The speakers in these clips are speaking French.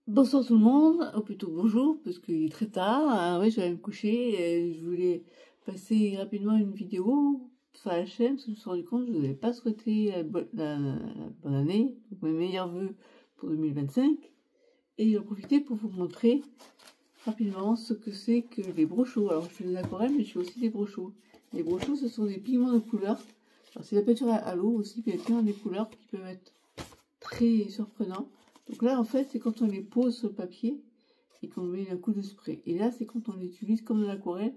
Bonsoir tout le monde, ou plutôt bonjour, parce qu'il est très tard. Ouais, je vais me coucher et je voulais passer rapidement une vidéo sur la chaîne, parce que je me suis rendu compte que je n'avais pas souhaité la bonne année, donc mes meilleurs vœux pour 2025. Et j'en profiter pour vous montrer rapidement ce que c'est que les brochos. Alors je fais des aquarelles, mais je fais aussi des brochos. Les brochos, ce sont des pigments de couleur. Alors c'est la peinture à l'eau aussi, mais il y a plein des couleurs qui peuvent être très surprenants. Donc là, en fait, c'est quand on les pose sur le papier et qu'on met un coup de spray. Et là, c'est quand on les utilise comme de l'aquarelle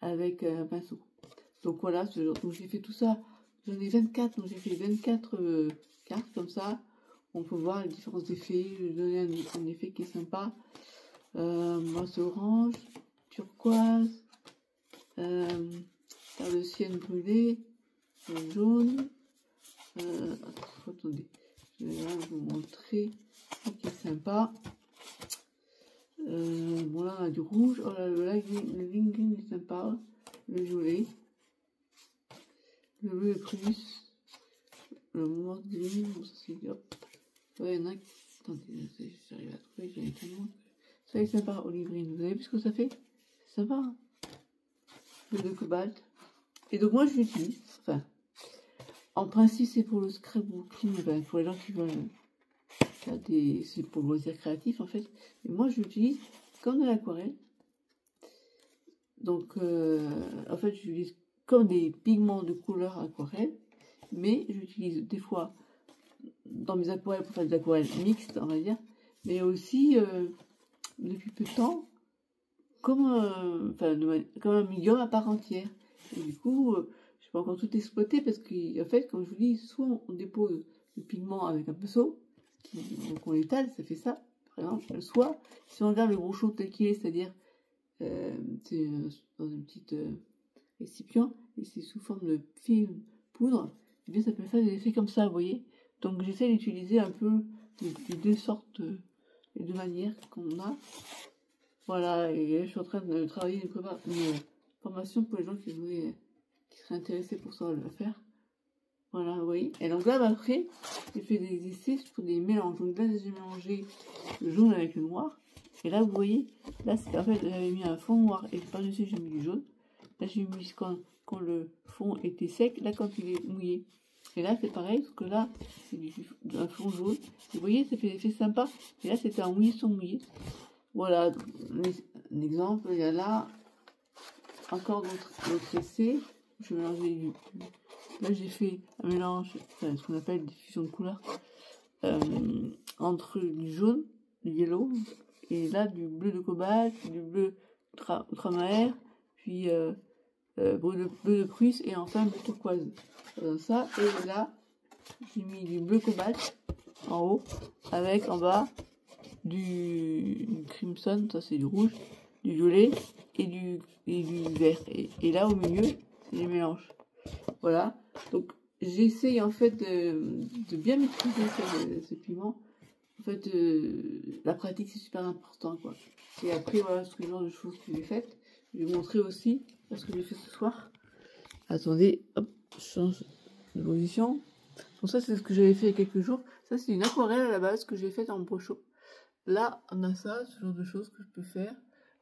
avec un pinceau. Donc voilà, donc j'ai fait tout ça. J'en ai 24, donc j'ai fait 24 cartes comme ça. On peut voir les différents effets. Je vais donner un effet qui est sympa. Moi, c'est orange, turquoise, le ciel brûlé, jaune. Attendez, je vais vous montrer ce qui est sympa. Bon, là on a du rouge. Oh là là, le linguine est sympa. Le violet, le bleu plus, le mordeline. Bon, ça c'est bien. Ouais, il y en a qui. Attendez, j'arrive à trouver, j'en ai tellement. Ça est sympa, olivrine. Vous avez vu ce que ça fait? C'est sympa, hein, le cobalt. Et donc moi je l'utilise. Enfin, en principe c'est pour le scrapbooking, enfin, pour les gens qui veulent. C'est pour le loisir créatif en fait. Mais moi je l'utilise comme de l'aquarelle. Donc en fait j'utilise comme des pigments de couleur aquarelle. Mais j'utilise des fois dans mes aquarelles pour faire des aquarelles mixtes, on va dire. Mais aussi depuis peu de temps comme, comme un médium à part entière. Et du coup, je n'ai pas encore tout exploité parce qu'en fait, comme je vous dis, soit on dépose le pigment avec un pinceau, donc on l'étale, ça fait ça, par exemple. Soit, si on regarde le brochot tel qu'il est, c'est-à-dire c'est dans une petite récipient, et c'est sous forme de film poudre, et bien ça peut faire des effets comme ça, vous voyez. Donc j'essaie d'utiliser un peu les deux sortes, les deux manières qu'on a. Voilà, et là, je suis en train de travailler une formation pour les gens qui seraient intéressés pour ça, le faire. Voilà, vous voyez. Et donc là, après, j'ai fait des essais pour des mélanges. Donc là, j'ai mélangé le jaune avec le noir. Et là, vous voyez, là, en fait, j'avais mis un fond noir et par-dessus, j'ai mis du jaune. Là, j'ai mis quand le fond était sec, là, quand il est mouillé. Et là, c'est pareil, parce que là, c'est un fond jaune. Et vous voyez, ça fait des effets sympas. Et là, c'était un mouillé sans mouillé. Voilà, un exemple. Il y a là encore d'autres essais. Je vais mélanger là, j'ai fait un mélange, enfin, ce qu'on appelle diffusion de couleurs, entre du jaune, du yellow, et là du bleu de cobalt, du bleu ultramaire, puis bleu de Prusse, et enfin bleu turquoise. Ça, et là, j'ai mis du bleu cobalt en haut, avec en bas du crimson, ça c'est du rouge, du violet et du vert. Et là au milieu, c'est les mélanges. Voilà. Donc j'essaye en fait de bien maîtriser ces pigments. En fait, la pratique c'est super important, quoi. Et après voilà ce genre de choses que j'ai faites. Je vais vous montrer aussi ce que j'ai fait ce soir. Attendez, hop, je change de position. Donc ça c'est ce que j'avais fait il y a quelques jours. Ça c'est une aquarelle à la base que j'ai faite en brochot. Là, on a ça, ce genre de choses que je peux faire.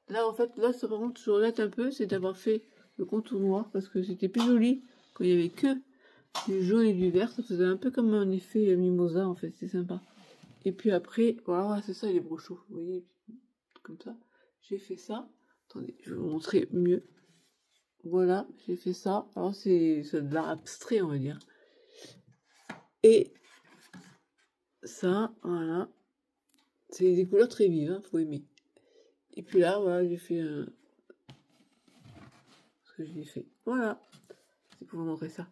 Là, en fait, là, ça, par contre, je regrette un peu, c'est d'avoir fait le contour noir, parce que c'était plus joli quand il n'y avait que du jaune et du vert. Ça faisait un peu comme un effet mimosa, en fait, c'est sympa. Et puis après, voilà, c'est ça, les brochots, vous voyez, comme ça. J'ai fait ça. Attendez, je vais vous montrer mieux. Voilà, j'ai fait ça. Alors, c'est de l'art abstrait, on va dire. Et ça, voilà. C'est des couleurs très vives, hein, faut aimer. Et puis là, voilà, j'ai fait ce que j'ai fait. Voilà, c'est pour vous montrer ça.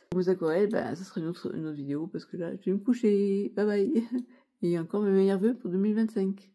Pour les aquarelles, ben, ça serait une autre vidéo parce que là, je vais me coucher. Bye bye. Et encore mes meilleurs vœux pour 2025.